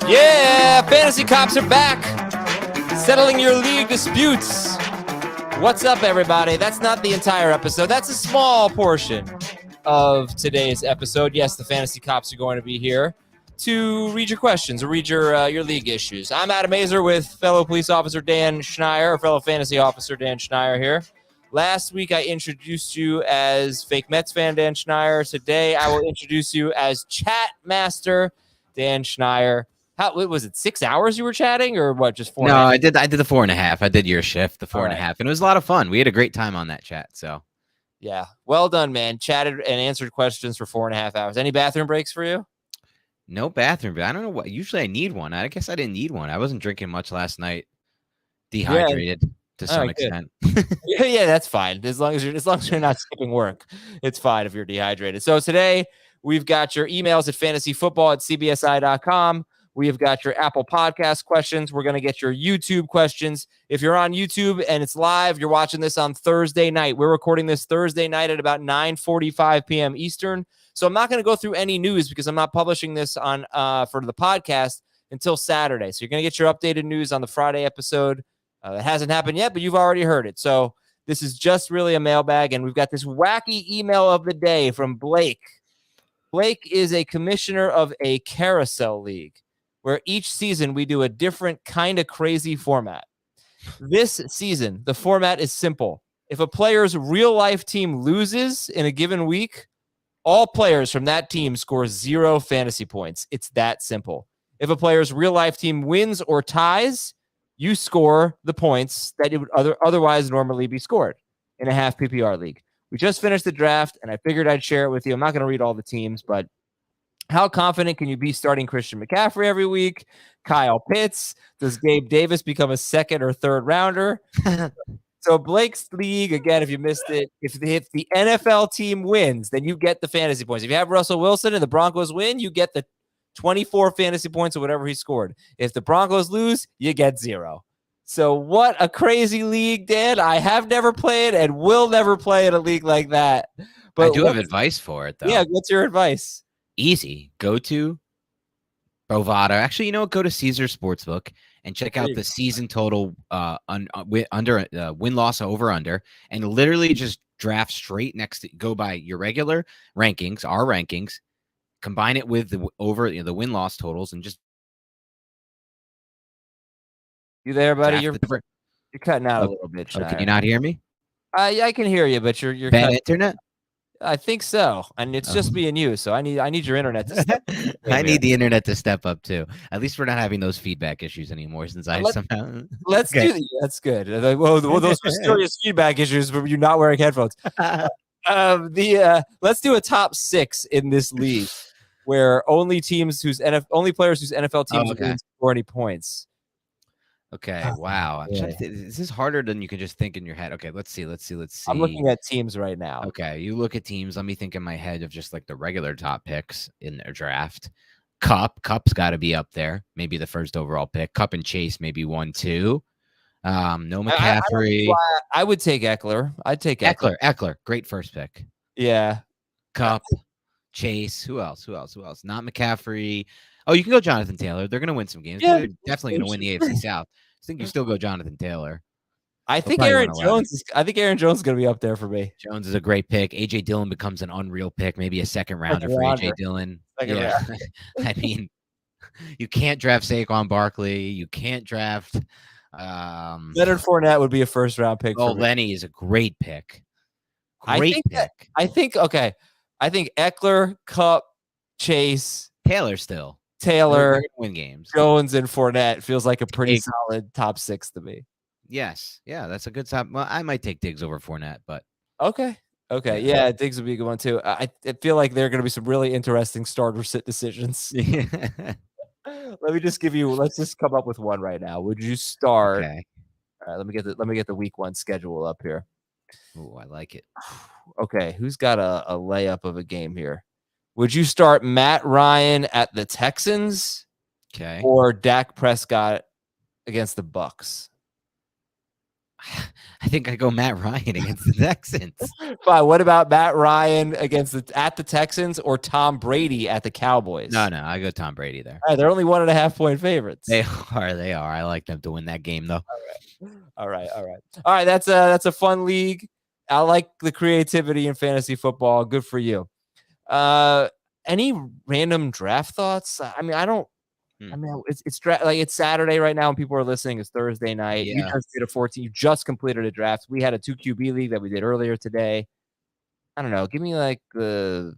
Yeah, Fantasy Cops are back, settling your league disputes. What's up, everybody? That's not the entire episode. That's a small portion of today's episode. Yes, the Fantasy Cops are going to be here to read your questions or read your league issues. I'm Adam Azer with fellow police officer Dan Schneier, or fellow fantasy officer Dan Schneier here. Last week, I introduced you as fake Mets fan Dan Schneier. Today, I will introduce you as chat master Dan Schneier. How was it? 6 hours you were chatting, or what? Just 4? No, I did the 4.5. I did your shift, the 4.5, and it was a lot of fun. We had a great time on that chat. So, yeah, well done, man. Chatted and answered questions for 4.5 hours. Any bathroom breaks for you? No bathroom, but I don't know what. Usually, I need one. I guess I didn't need one. I wasn't drinking much last night. Dehydrated to some extent. yeah, that's fine. As long as you're not skipping work, it's fine if you're dehydrated. So today we've got your emails at fantasyfootball@cbsi.com. We have got your Apple Podcast questions. We're going to get your YouTube questions. If you're on YouTube and it's live, you're watching this on Thursday night. We're recording this Thursday night at about 9:45 p.m. Eastern. So I'm not going to go through any news because I'm not publishing this on for the podcast until Saturday. So you're going to get your updated news on the Friday episode. It hasn't happened yet, but you've already heard it. So this is just really a mailbag, and we've got this wacky email of the day from Blake. Blake is a commissioner of a carousel league, where each season we do a different kind of crazy format. This season, the format is simple. If a player's real-life team loses in a given week, all players from that team score 0 fantasy points. It's that simple. If a player's real-life team wins or ties, you score the points that it would otherwise normally be scored in a half PPR league. We just finished the draft, and I figured I'd share it with you. I'm not going to read all the teams, but how confident can you be starting Christian McCaffrey every week? Kyle Pitts? Does Gabe Davis become a second or third rounder? So Blake's league, again, if you missed it, if the NFL team wins, then you get the fantasy points. If you have Russell Wilson and the Broncos win, you get the 24 fantasy points or whatever he scored. If the Broncos lose, you get 0. So what a crazy league, Dan. I have never played and will never play in a league like that. But I do have advice for it, though. Yeah, what's your advice? Easy. Go to Bovada. Actually, you know what? Go to Caesar Sportsbook and check out the season total under win-loss over-under, and literally just draft straight next to go by your regular rankings, our rankings, combine it with the the win-loss totals, and just you there, buddy? You're cutting out a little bit. Oh, can you not hear me? I can hear you, but you're bad internet. I think so, and it's just me and you. So I need your internet to step up. I need the internet to step up too. At least we're not having those feedback issues anymore. Since Let's do that's good. Well, those mysterious feedback issues from you not wearing headphones. Let's do a top 6 in this league, where only players whose NFL teams win score any points. Okay. Wow. This is harder than you can just think in your head. Okay. Let's see. I'm looking at teams right now. Okay. You look at teams. Let me think in my head of just like the regular top picks in their draft. Cup's got to be up there. Maybe the first overall pick. Cup and Chase, maybe 1, 2. No McCaffrey. I would take Eckler. I'd take Eckler. Eckler. Great first pick. Yeah. Cup, Chase. Who else? Not McCaffrey. Oh, you can go Jonathan Taylor. They're going to win some games. Yeah, they're definitely going to win the AFC South. I think you still go Jonathan Taylor. I think Aaron Jones is going to be up there for me. Jones is a great pick. A.J. Dillon becomes an unreal pick, maybe a second rounder for A.J. Dillon. Yeah. I mean, you can't draft Saquon Barkley. You can't draft Leonard Fournette would be a first round pick. Oh, Lenny is a great pick. I think Eckler, Cup, Chase, Taylor win games. Jones and Fournette feels like a pretty solid top 6 to me. Yes. Yeah, that's a good top. Well, I might take Diggs over Fournette, but okay. Yeah, Diggs would be a good one too. I feel like there are going to be some really interesting starter sit decisions. Let's just come up with one right now. Would you start? Okay. All right, let me get the week 1 schedule up here. Oh, I like it. Okay, who's got a layup of a game here? Would you start Matt Ryan at the Texans? Okay. Or Dak Prescott against the Bucks? I think I go Matt Ryan against the Texans. Fine. What about Matt Ryan at the Texans or Tom Brady at the Cowboys? No, I go Tom Brady there. All right, they're only 1.5 point favorites. They are. I like them to win that game though. All right. That's a fun league. I like the creativity in fantasy football. Good for you. Any random draft thoughts? I mean, it's Saturday right now and people are listening. It's Thursday night. Yeah. You just did a 14. You just completed a draft. We had a 2 QB league that we did earlier today. I don't know. Give me like the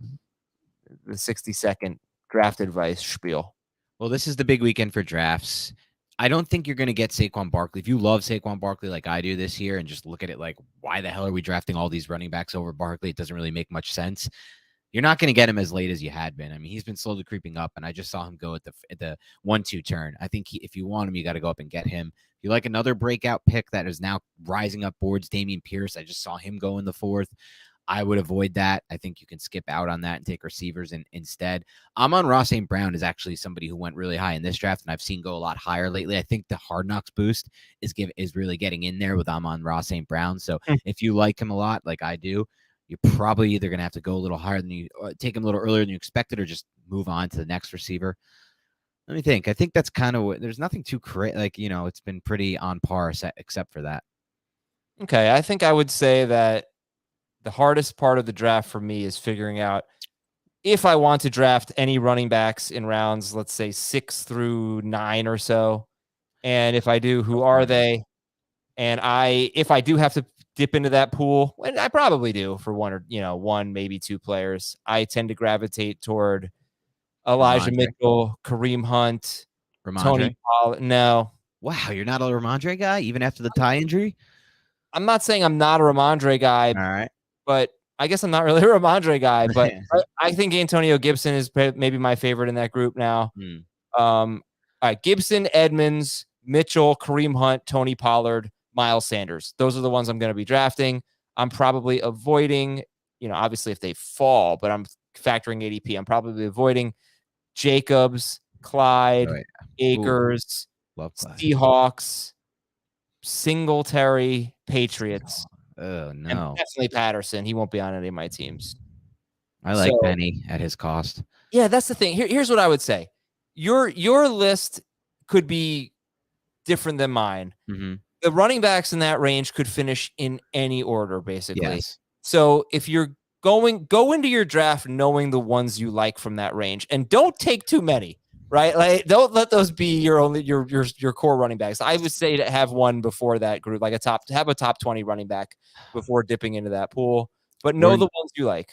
60-second draft advice spiel. Well, this is the big weekend for drafts. I don't think you're going to get Saquon Barkley. If you love Saquon Barkley like I do this year and just look at it like, why the hell are we drafting all these running backs over Barkley? It doesn't really make much sense. You're not going to get him as late as you had been. I mean, he's been slowly creeping up, and I just saw him go at the 1-2 turn. I think if you want him, you got to go up and get him. If you like another breakout pick that is now rising up boards, Dameon Pierce, I just saw him go in the 4th. I would avoid that. I think you can skip out on that and take receivers instead. Amon-Ra St. Brown is actually somebody who went really high in this draft, and I've seen go a lot higher lately. I think the Hard Knocks boost is really getting in there with Amon-Ra St. Brown. So if you like him a lot, like I do, you're probably either going to have to go a little higher than you take him a little earlier than you expected, or just move on to the next receiver. Let me think. I think that's kind of what. There's nothing too crazy. Like, it's been pretty on par except for that. Okay, I think I would say that the hardest part of the draft for me is figuring out if I want to draft any running backs in rounds, let's say 6 through 9 or so. And if I do, who are they? And if I do have to dip into that pool, and I probably do for one, maybe 2 players, I tend to gravitate toward Elijah Mitchell, Kareem Hunt, Tony Pollard. No. Wow, you're not a Ramondre guy, even after the tie injury? I'm not saying I'm not a Ramondre guy. All right. But I guess I'm not really a Ramondre guy. But I think Antonio Gibson is maybe my favorite in that group now. All right, Gibson, Edmonds, Mitchell, Kareem Hunt, Tony Pollard, Miles Sanders. Those are the ones I'm going to be drafting. I'm probably avoiding, obviously if they fall, but I'm factoring ADP. I'm probably avoiding Jacobs, Clyde, Akers, Seahawks, Singletary, Patriots. Oh, no. And definitely Patterson. He won't be on any of my teams. I like Penny at his cost. Yeah, that's the thing. Here's what I would say. Your list could be different than mine. Mm-hmm. The running backs in that range could finish in any order, basically. Yes. So if you're go into your draft knowing the ones you like from that range, and don't take too many. Right? Like, don't let those be your core running backs. I would say to have one before that group, like have a top 20 running back before dipping into that pool, but know the ones you like.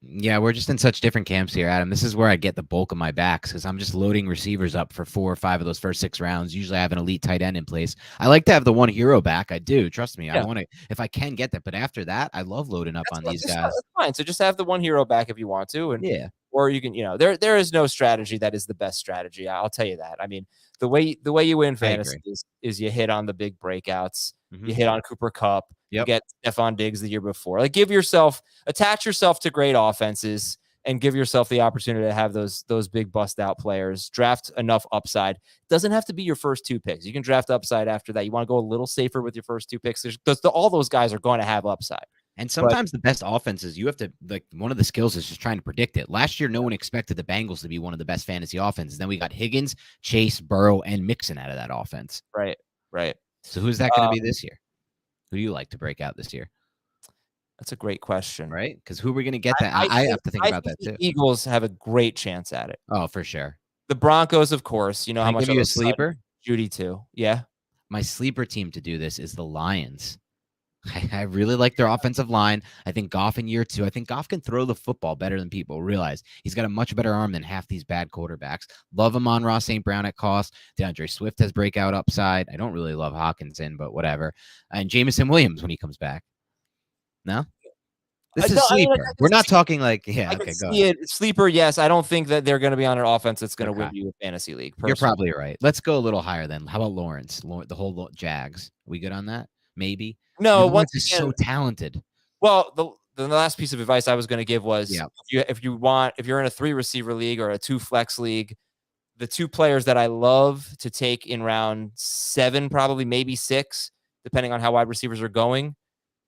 Yeah, we're just in such different camps here, Adam. This is where I get the bulk of my backs because I'm just loading receivers up for 4 or 5 of those first 6 rounds. Usually I have an elite tight end in place. I like to have the one hero back. I do. Trust me. Yeah. I want to, if I can get that. But after that, I love loading up on these guys. That's fine. So just have the one hero back if you want to. And yeah. Or you can, there is no strategy that is the best strategy. I'll tell you that. I mean, the way you win fantasy is you hit on the big breakouts. Mm-hmm. You hit on Cooper Kupp. Yep. You get Stephon Diggs the year before. Like, attach yourself to great offenses and give yourself the opportunity to have those big bust out players. Draft enough upside. Doesn't have to be your first 2 picks. You can draft upside after that. You want to go a little safer with your first 2 picks. All those guys are going to have upside. And sometimes the best offenses, you have to, like, one of the skills is just trying to predict it. Last year, no one expected the Bengals to be one of the best fantasy offenses. Then we got Higgins, Chase, Burrow, and Mixon out of that offense. Right. So who's that going to be this year? Who do you like to break out this year? That's a great question. Right? Because who are we going to get that? I have to think about that too. The Eagles have a great chance at it. Oh, for sure. The Broncos, of course. You know how much of a sleeper? Judy too. Yeah. My sleeper team to do this is the Lions. I really like their offensive line. I think Goff in year 2. I think Goff can throw the football better than people realize. He's got a much better arm than half these bad quarterbacks. Love Amon-Ra St. Brown at cost. DeAndre Swift has breakout upside. I don't really love Hawkinson, but whatever. And Jameson Williams when he comes back. No? This is sleeper. We're not talking like, yeah, okay, go ahead. Sleeper, yes. I don't think that they're going to be on an offense that's going to win you a fantasy league. Personally. You're probably right. Let's go a little higher then. How about Lawrence? The whole Jags. Are we good on that? Maybe. No, once again, so talented. Well, the last piece of advice I was going to give was if you're in a 3 receiver league or a 2 flex league, the 2 players that I love to take in round 7, probably maybe 6, depending on how wide receivers are going,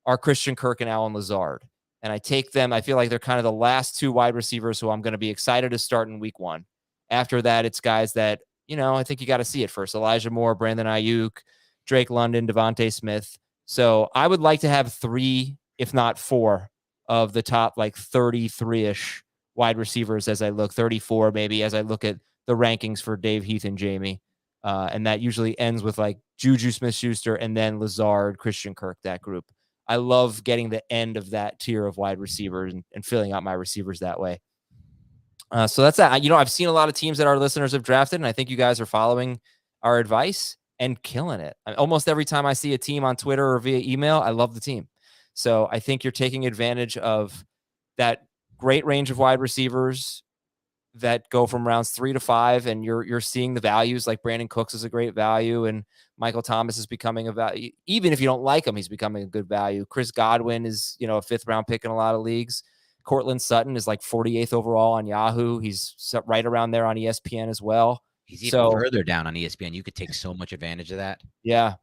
are Christian Kirk and Allen Lazard. And I take them. I feel like they're kind of the last two wide receivers who I'm going to be excited to start in week 1. After that, it's guys that, I think you got to see it first. Elijah Moore, Brandon Ayuk, Drake London, Devontae Smith. So I would like to have 3, if not 4, of the top 33-ish wide receivers as I look, 34 maybe, as I look at the rankings for Dave, Heath, and Jamie. And that usually ends with Juju Smith-Schuster and then Lazard, Christian Kirk, that group. I love getting the end of that tier of wide receivers and filling out my receivers that way. So that's that. I've seen a lot of teams that our listeners have drafted, and I think you guys are following our advice and killing it. Almost every time I see a team on Twitter or via email, I love the team. So I think you're taking advantage of that great range of wide receivers that go from rounds 3 to 5, and you're seeing the values. Like Brandon Cooks is a great value, and Michael Thomas is becoming a value. Even if you don't like him, he's becoming a good value. Chris Godwin is, a 5th round pick in a lot of leagues. Cortland Sutton is 48th overall on Yahoo. He's right around there on ESPN as well. He's even further down on ESPN. You could take so much advantage of that. Yeah.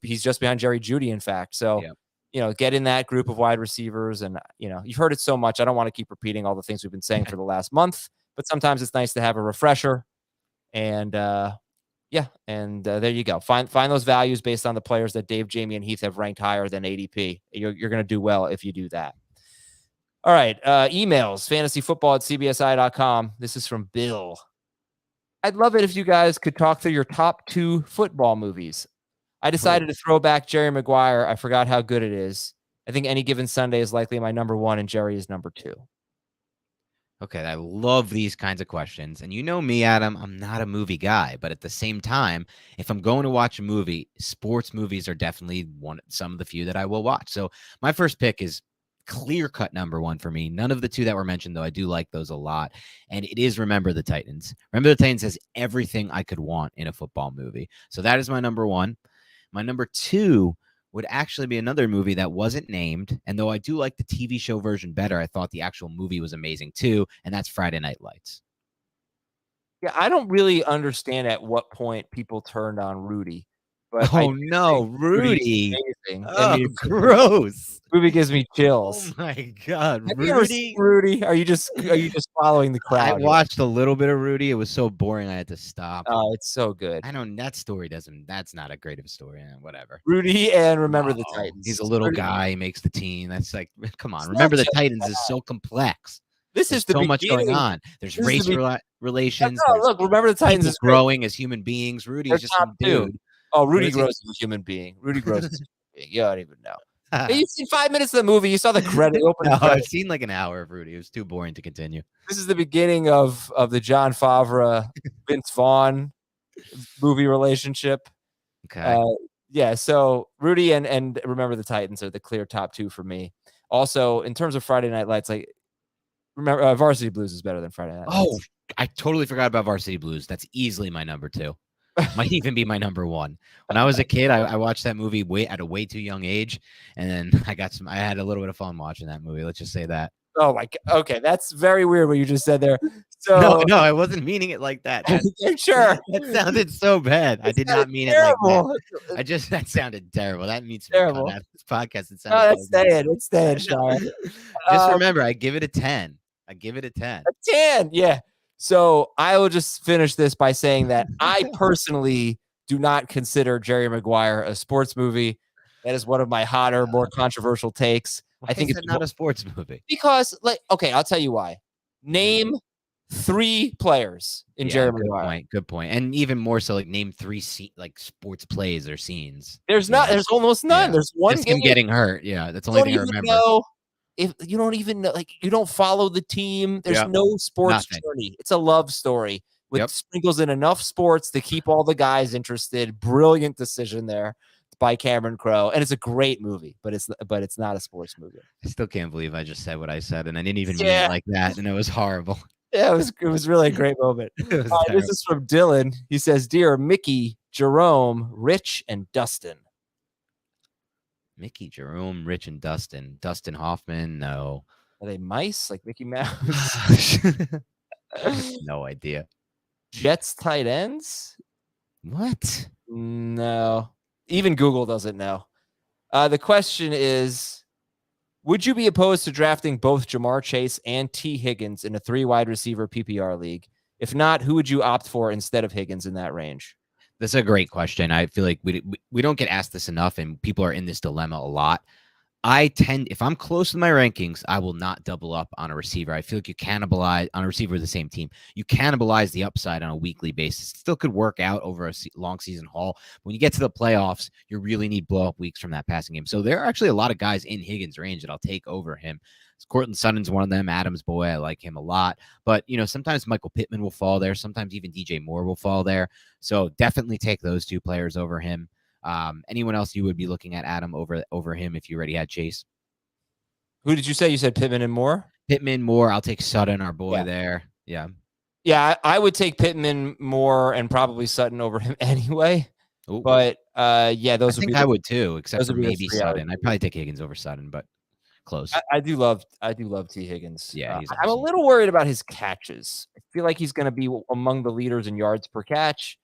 He's just behind Jerry Jeudy, in fact. So, get in that group of wide receivers. And, you've heard it so much. I don't want to keep repeating all the things we've been saying for the last month, but sometimes it's nice to have a refresher. And, there you go. Find those values based on the players that Dave, Jamie, and Heath have ranked higher than ADP. You're going to do well if you do that. All right. Emails, fantasyfootball@cbsi.com. This is from Bill. I'd love it if you guys could talk through your top 2 football movies. I decided to throw back Jerry Maguire. I forgot how good it is. I think Any Given Sunday is likely my number 1, and Jerry is number 2. Okay, I love these kinds of questions. And you know me, Adam, I'm not a movie guy. But at the same time, if I'm going to watch a movie, sports movies are definitely some of the few that I will watch. So my first pick is clear-cut number 1 for me. None of the 2 that were mentioned, though. I do like those a lot. And it is Remember the Titans. Remember the Titans has everything I could want in a football movie. So that is my number 1. My number 2 would actually be another movie that wasn't named. And though I do like the TV show version better, I thought the actual movie was amazing too. And that's Friday Night Lights. Yeah, I don't really understand at what point people turned on Rudy. But Rudy. Oh, gross. Movie gives me chills. Oh my God. Rudy. Are you just following the crowd? I watched a little bit of Rudy. It was so boring I had to stop. Oh, it's so good. I know that story that's not a great of a story. Whatever. Rudy and Remember the Titans. He's a little guy, he makes the team. That's come on. Remember the Titans is so complex. There's so much going on. There's race relations. No, look, Remember the Titans is growing as human beings. Rudy is just some dude. Oh, Rudy grows as a human being. Rudy grows as a human being. You don't even know. You've seen 5 minutes of the movie. You saw the credit. I've seen like an hour of Rudy. It was too boring to continue. This is the beginning of the John Favreau, Vince Vaughn movie relationship. Okay. So Rudy and Remember the Titans are the clear top 2 for me. Also, in terms of Friday Night Lights, remember Varsity Blues is better than Friday Night Lights. Oh, I totally forgot about Varsity Blues. That's easily my number 2. Might even be my number 1. When I was a kid, I watched that movie at a way too young age, and then I had a little bit of fun watching that movie. Let's just say that. Oh my God. Okay, that's very weird what you just said there. So no, I wasn't meaning it like that. Sure. That sounded so bad. I did not mean terrible. It like that. That sounded terrible. That means terrible. This podcast. It's staying, Sean. Just remember, I give it a 10. A 10, yeah. So I will just finish this by saying that I personally do not consider Jerry Maguire a sports movie. That is one of my hotter, more controversial takes. I think it's not a sports movie because, I'll tell you why. Name 3 players in Jerry Maguire. Good point. And even more so, name 3 sports plays or scenes. There's almost none. Yeah. There's one. Just him getting hurt. Yeah, that's the only thing I remember. If you don't even know, you don't follow the team, there's no sports journey. It's a love story with sprinkles in enough sports to keep all the guys interested. Brilliant decision there by Cameron Crowe, and it's a great movie, but it's not a sports movie. I still can't believe I just said what I said, and I didn't even mean it like that, and it was horrible. Yeah, it was really a great moment. This is from Dylan. He says, "Dear Mickey, Jerome, Rich, and Dustin." Mickey, Jerome, Rich, and Dustin. Dustin Hoffman, no. Are they mice like Mickey Mouse? No idea. Jets tight ends? What? No. Even Google doesn't know. The question is, would you be opposed to drafting both Jamar Chase and T. Higgins in a 3-wide receiver PPR league? If not, who would you opt for instead of Higgins in that range? This is a great question. I feel like we don't get asked this enough, and people are in this dilemma a lot. If I'm close to my rankings, I will not double up on a receiver. I feel like you cannibalize on a receiver of the same team. You cannibalize the upside on a weekly basis. It still could work out over a long season haul. When you get to the playoffs, you really need blow up weeks from that passing game. So there are actually a lot of guys in Higgins' range that I'll take over him. Cortland Sutton's one of them. Adam's boy, I like him a lot. But, sometimes Michael Pittman will fall there. Sometimes even DJ Moore will fall there. So definitely take those two players over him. Anyone else you would be looking at, Adam, over him if you already had Chase? Who did you say? You said Pittman and Moore? Pittman, Moore. I'll take Sutton, our boy there. Yeah. Yeah, I would take Pittman, Moore, and probably Sutton over him anyway. Ooh. But those I think I would too, except for maybe Sutton. I'd probably take Higgins over Sutton, but close. I do love T. Higgins. Yeah, awesome. I'm a little worried about his catches. I feel like he's going to be among the leaders in yards per catch,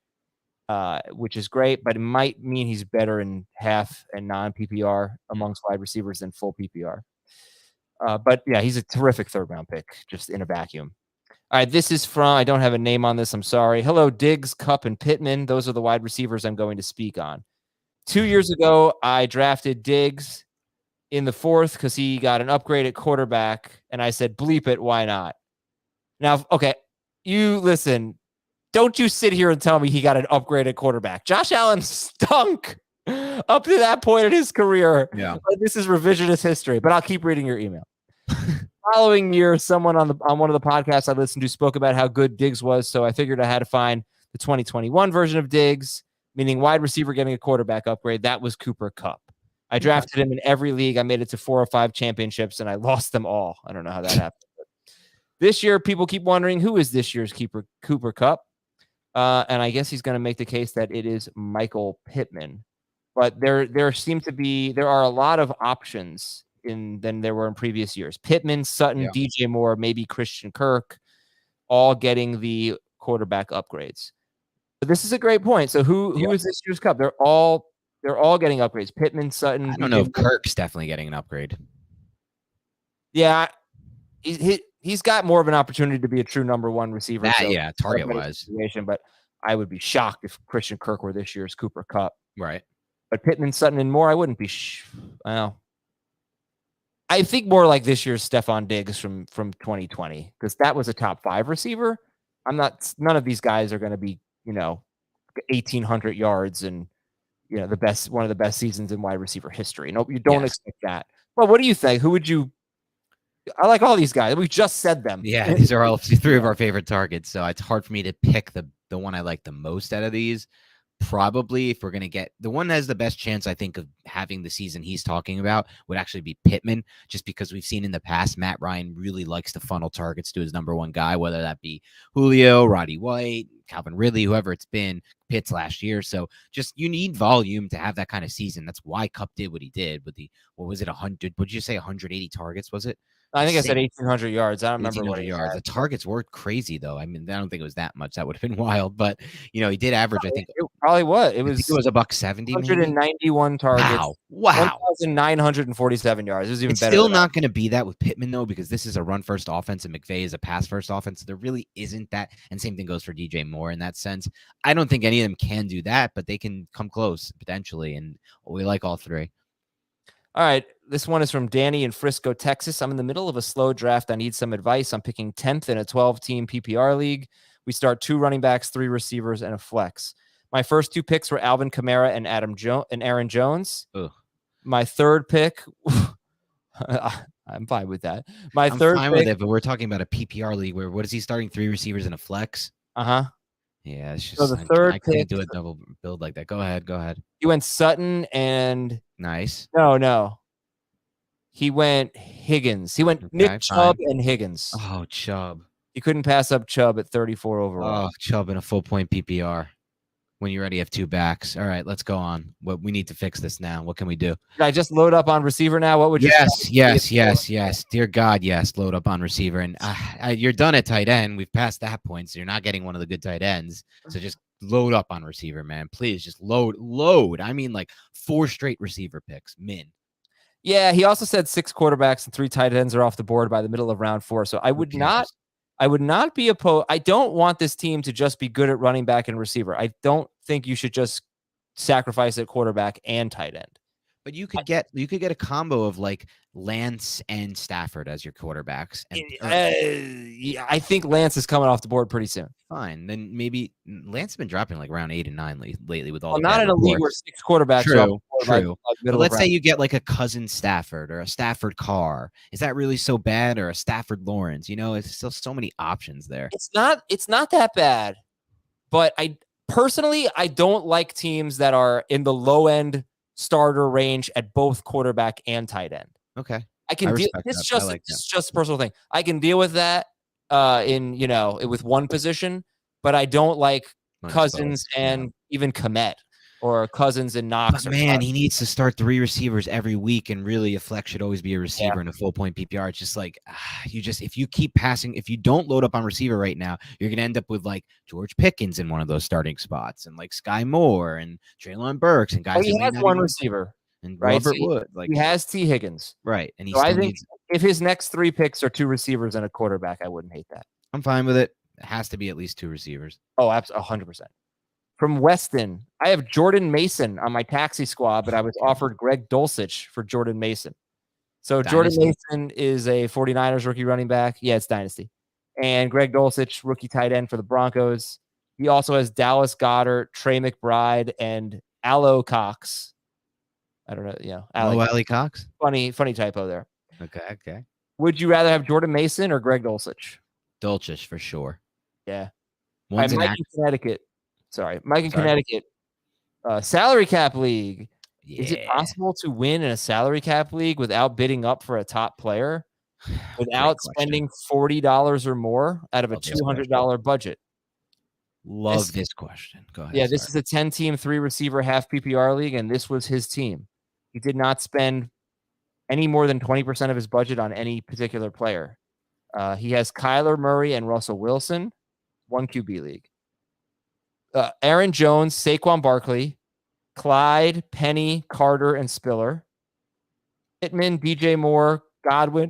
which is great, but it might mean he's better in half and non-PPR amongst wide receivers than full PPR. But yeah, he's a terrific third-round pick, just in a vacuum. All right, this is from, I don't have a name on this, I'm sorry. Hello, Diggs, Kupp, and Pittman. Those are the wide receivers I'm going to speak on. 2 years ago, I drafted Diggs in the 4th because he got an upgrade at quarterback, and I said, bleep it, why not? Now, okay, you listen, don't you sit here and tell me he got an upgrade at quarterback. Josh Allen stunk up to that point in his career. Yeah. This is revisionist history, but I'll keep reading your email. Following year, someone on one of the podcasts I listened to spoke about how good Diggs was, so I figured I had to find the 2021 version of Diggs, meaning wide receiver getting a quarterback upgrade. That was Cooper Kupp. I drafted him in every league. I made it to 4 or 5 championships, and I lost them all. I don't know how that happened. This year, people keep wondering, who is this year's Cooper Kupp? And I guess he's going to make the case that it is Michael Pittman. But there are a lot of options than there were in previous years. Pittman, Sutton, DJ Moore, maybe Christian Kirk, all getting the quarterback upgrades. But this is a great point. So who is this year's Kupp? They're all getting upgrades. Pittman, Sutton. I don't know if Kirk's definitely getting an upgrade. Yeah, he's got more of an opportunity to be a true number 1 receiver. Target wise. But I would be shocked if Christian Kirk were this year's Cooper Kupp. Right. But Pittman, Sutton, and Moore, I wouldn't be. I think more like this year's Stephon Diggs from 2020, because that was a top 5 receiver. None of these guys are going to be 1,800 yards and one of the best seasons in wide receiver history. Nope, you don't expect that. Well, what do you think? Who would you? I like all these guys. We just said them. Yeah, these are all 3 of our favorite targets. So it's hard for me to pick the one I like the most out of these. Probably, if we're going to get the one that has the best chance, I think, of having the season he's talking about would actually be Pittman, just because we've seen in the past, Matt Ryan really likes to funnel targets to his number 1 guy, whether that be Julio, Roddy White, Calvin Ridley, whoever it's been, Pitts last year. So just you need volume to have that kind of season. That's why Kupp did what he did with what was it, 100? Would you say 180 targets, was it? I think I said 1,800 yards. I don't remember what yards. The targets were crazy, though. I mean, I don't think it was that much. That would have been wild. But, he did average, I think. It probably was. It was $170. 191 targets. Wow. 1,947 yards. It was even it's better. Still not going to be that with Pittman, though, because this is a run-first offense and McVay is a pass-first offense. So there really isn't that. And same thing goes for DJ Moore in that sense. I don't think any of them can do that, but they can come close, potentially. And we like all 3. All right, this one is from Danny in Frisco, Texas. I'm in the middle of a slow draft. I need some advice. I'm picking 10th in a 12-team PPR league. We start 2 running backs, 3 receivers, and a flex. My first 2 picks were Alvin Kamara and Aaron Jones. Ugh. My third pick, I'm fine with that. I'm fine with it, but we're talking about a PPR league where what is he starting 3 receivers and a flex? Uh-huh. Yeah, it's just so the third I can't do a double build like that. Go ahead. He went Sutton and nice. No. He went Higgins. He went Nick Chubb and Higgins. Oh, Chubb. You couldn't pass up Chubb at 34 overall. Oh, Chubb in a full point PPR. When you already have 2 backs. All right, let's go on. We need to fix this now. What can we do? Did I just load up on receiver now? What would you? Yes. Dear God, yes. Load up on receiver, and you're done at tight end. We've passed that point, so you're not getting one of the good tight ends. So just load up on receiver, man. Please just load. I mean, like 4 straight receiver picks, min. Yeah, he also said 6 quarterbacks and 3 tight ends are off the board by the middle of round 4. So I would not be opposed. I don't want this team to just be good at running back and receiver. I don't think you should just sacrifice at quarterback and tight end. But you could get a combo of like Lance and Stafford as your quarterbacks. And yeah, I think Lance is coming off the board pretty soon. Fine, then maybe Lance has been dropping like around 8 and 9 lately with all. Well, not in a league where 6 quarterbacks. True. But let's say you get like a cousin Stafford or a Stafford Carr. Is that really so bad? Or a Stafford Lawrence? It's still so many options there. It's not that bad, but I personally don't like teams that are in the low end starter range at both quarterback and tight end. Okay. I can deal. It's just a personal thing. I can deal with that with one position, but I don't like Cousins and even Kmet or Cousins and Knox. But man, he needs to start 3 receivers every week, and really a flex should always be a receiver in a full point PPR. It's just like if you keep passing, if you don't load up on receiver right now, you're gonna end up with like George Pickens in one of those starting spots, and like Sky Moore and Treylon Burks and guys. He has one receiver. And Robert Wood, he has T. Higgins, right? And I think if his next 3 picks are 2 receivers and a quarterback, I wouldn't hate that. I'm fine with it. It has to be at least 2 receivers. Oh, absolutely, 100%. From Weston, I have Jordan Mason on my taxi squad, but I was offered Greg Dulcich for Jordan Mason. So Dynasty. Jordan Mason is a 49ers rookie running back. Yeah, it's Dynasty. And Greg Dulcich, rookie tight end for the Broncos. He also has Dallas Goedert, Trey McBride, and Alo Cox. I don't know, Ali Cox. Funny typo there. Okay. Would you rather have Jordan Mason or Greg Dulcich? Dulcich for sure. Yeah. Mike in Connecticut. Connecticut. Salary cap league. Yeah. Is it possible to win in a salary cap league without bidding up for a top player? Without spending $40 or more out of a $200 budget? Love this question. Go ahead. Yeah, this is a 10-team, 3-receiver, half PPR league, and this was his team. He did not spend any more than 20% of his budget on any particular player. He has Kyler Murray and Russell Wilson, 1 QB league. Aaron Jones, Saquon Barkley, Clyde, Penny, Carter, and Spiller. Pittman, DJ Moore, Godwin,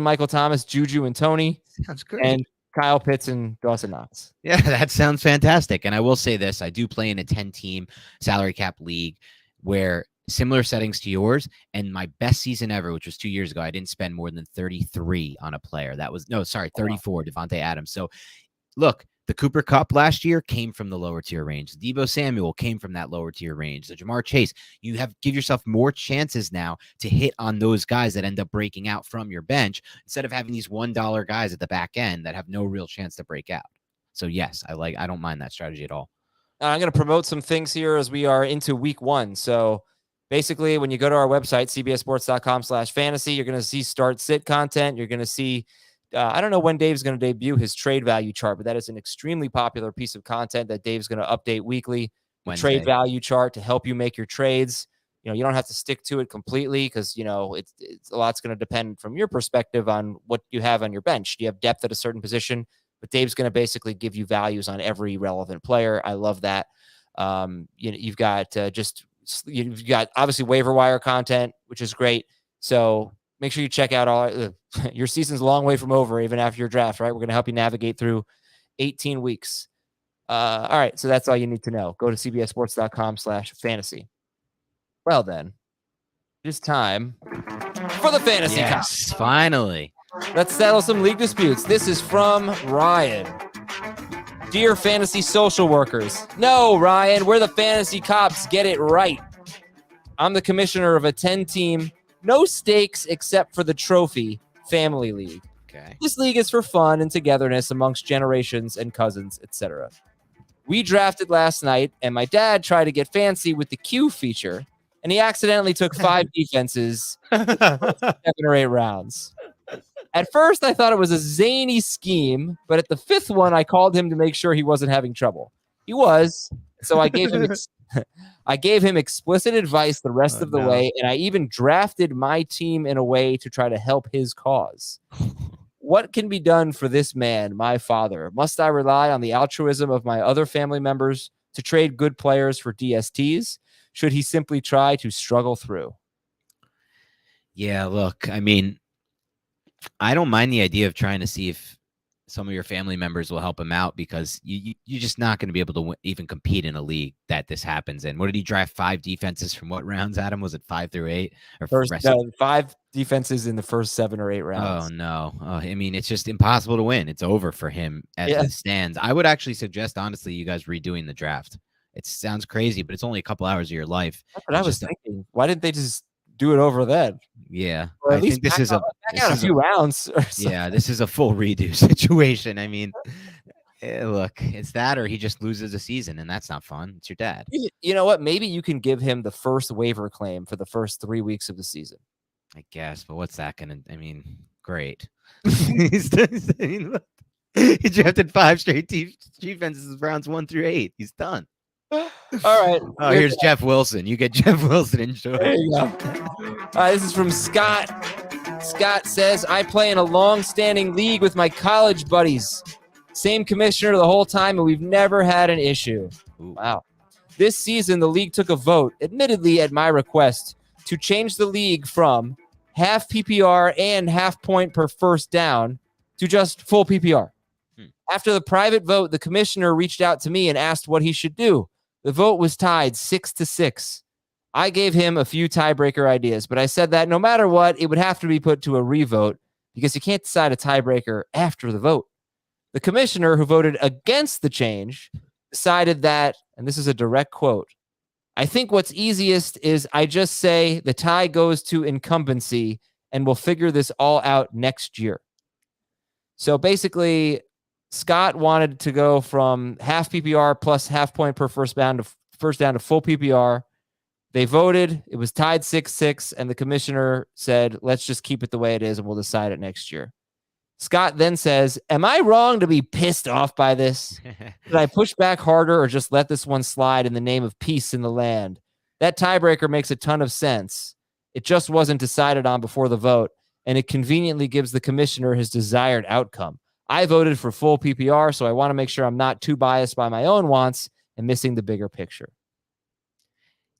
Michael Thomas, Juju, and Tony. Sounds great. And Kyle Pitts and Dawson Knox. Yeah, that sounds fantastic. And I will say this, I do play in a 10-team salary cap league where similar settings to yours, and my best season ever, which was 2 years ago, I didn't spend more than 33 on a player. 34, Devontae Adams. So look, the Cooper Kupp last year came from the lower tier range. Deebo Samuel came from that lower tier range. So Jamar Chase, give yourself more chances now to hit on those guys that end up breaking out from your bench instead of having these $1 guys at the back end that have no real chance to break out. So yes, I don't mind that strategy at all. I'm going to promote some things here as we are into week 1. So basically, when you go to our website, cbssports.com/fantasy, you're going to see start sit content. You're going to see, I don't know when Dave's going to debut his trade value chart, but that is an extremely popular piece of content that Dave's going to update weekly. Trade value chart to help you make your trades. You don't have to stick to it completely because, it's a lot's going to depend from your perspective on what you have on your bench. Do you have depth at a certain position? But Dave's going to basically give you values on every relevant player. I love that. You've got you've got obviously waiver wire content, which is great. So make sure you check out all your season's a long way from over, even after your draft, right? We're going to help you navigate through 18 weeks. All right. So that's all you need to know. Go to cbssports.com/fantasy. Well, then it's time for the fantasy. Yes, finally. Let's settle some league disputes. This is from Ryan. Dear fantasy social workers. No, Ryan, we're the fantasy cops. Get it right. I'm the commissioner of a 10-team, no stakes except for the trophy family league. Okay. This league is for fun and togetherness amongst generations and cousins, etc. We drafted last night, and my dad tried to get fancy with the Q feature, and he accidentally took 5 defenses 7 or 8 rounds. At first, I thought it was a zany scheme, but at the 5th one, I called him to make sure he wasn't having trouble. He was, so I gave him explicit advice the rest of the way, and I even drafted my team in a way to try to help his cause. What can be done for this man, my father? Must I rely on the altruism of my other family members to trade good players for DSTs? Should he simply try to struggle through? Yeah, look, I mean, I don't mind the idea of trying to see if some of your family members will help him out, because you're just not going to be able to even compete in a league that this happens in. What did he draft? 5 defenses from what rounds, Adam? Was it 5 through 8? Or 5 defenses in the first 7 or 8 rounds. Oh, no. I mean, it's just impossible to win. It's over for him as it stands. I would actually suggest, honestly, you guys redoing the draft. It sounds crazy, but it's only a couple hours of your life. That's what I was thinking. Why didn't they just do it over then? Yeah, I think this is a few rounds. Yeah, this is a full redo situation. I mean, look, it's that, or he just loses a season, and that's not fun. It's your dad. You know what? Maybe you can give him the first waiver claim for the first 3 weeks of the season. I guess, but what's that gonna? I mean, great. He drafted 5 straight defenses rounds 1 through 8. He's done. All right. Oh, here's Jeff Wilson. You get Jeff Wilson. Enjoy. There you go. This is from Scott. Scott says, I play in a long-standing league with my college buddies. Same commissioner the whole time, and we've never had an issue. Ooh. Wow. This season, the league took a vote, admittedly at my request, to change the league from half PPR and half point per first down to just full PPR. After the private vote, the commissioner reached out to me and asked what he should do. The vote was tied 6-6. I gave him a few tiebreaker ideas, but I said that no matter what, it would have to be put to a revote because you can't decide a tiebreaker after the vote. The commissioner, who voted against the change, decided that, and this is a direct quote, I think what's easiest is I just say the tie goes to incumbency and we'll figure this all out next year. So basically, Scott wanted to go from half PPR plus half point per first down to full PPR. They voted. It was tied 6-6, and the commissioner said, let's just keep it the way it is, and we'll decide it next year. Scott then says, am I wrong to be pissed off by this? Should I push back harder or just let this one slide in the name of peace in the land? That tiebreaker makes a ton of sense. It just wasn't decided on before the vote, and it conveniently gives the commissioner his desired outcome. I voted for full PPR, so I want to make sure I'm not too biased by my own wants and missing the bigger picture.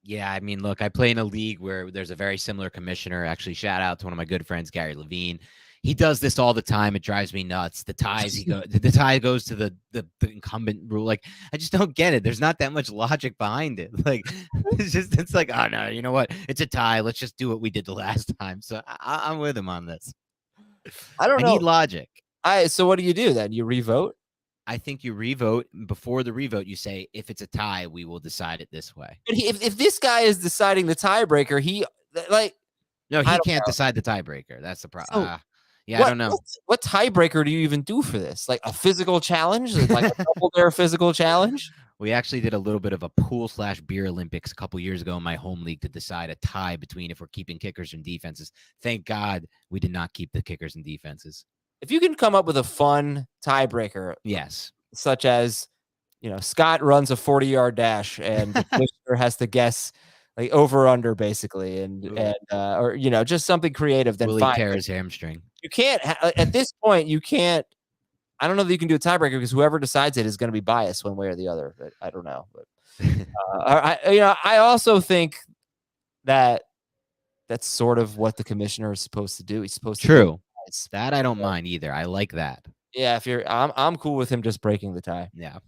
Yeah, I mean, look, I play in a league where there's a very similar commissioner. Actually, shout out to one of my good friends, Gary Levine. He does this all the time. It drives me nuts. The ties, the tie goes to the incumbent rule. Like, I just don't get it. There's not that much logic behind it. Like, it's like, oh no, you know what? It's a tie. Let's just do what we did the last time. So I'm with him on this. I don't know. I need logic. So what do you do then? You revote? I think you revote. Before the revote, you say, if it's a tie, we will decide it this way. But if this guy is deciding the tiebreaker, he can't decide the tiebreaker. That's the problem. So, I don't know. What tiebreaker do you even do for this? Like a physical challenge? Like a double dare physical challenge? We actually did a little bit of a pool/beer Olympics a couple years ago in my home league to decide a tie between if we're keeping kickers and defenses. Thank God we did not keep the kickers and defenses. If you can come up with a fun tiebreaker, yes, such as, Scott runs a 40-yard dash and the commissioner has to guess like over under basically, or just something creative. Then Willie tear his hamstring. You can't at this point. You can't. I don't know that you can do a tiebreaker because whoever decides it is going to be biased one way or the other. But I don't know. But I also think that that's sort of what the commissioner is supposed to do. He's supposed to. True. That I don't mind either. I like that. Yeah, I'm cool with him just breaking the tie. Yeah.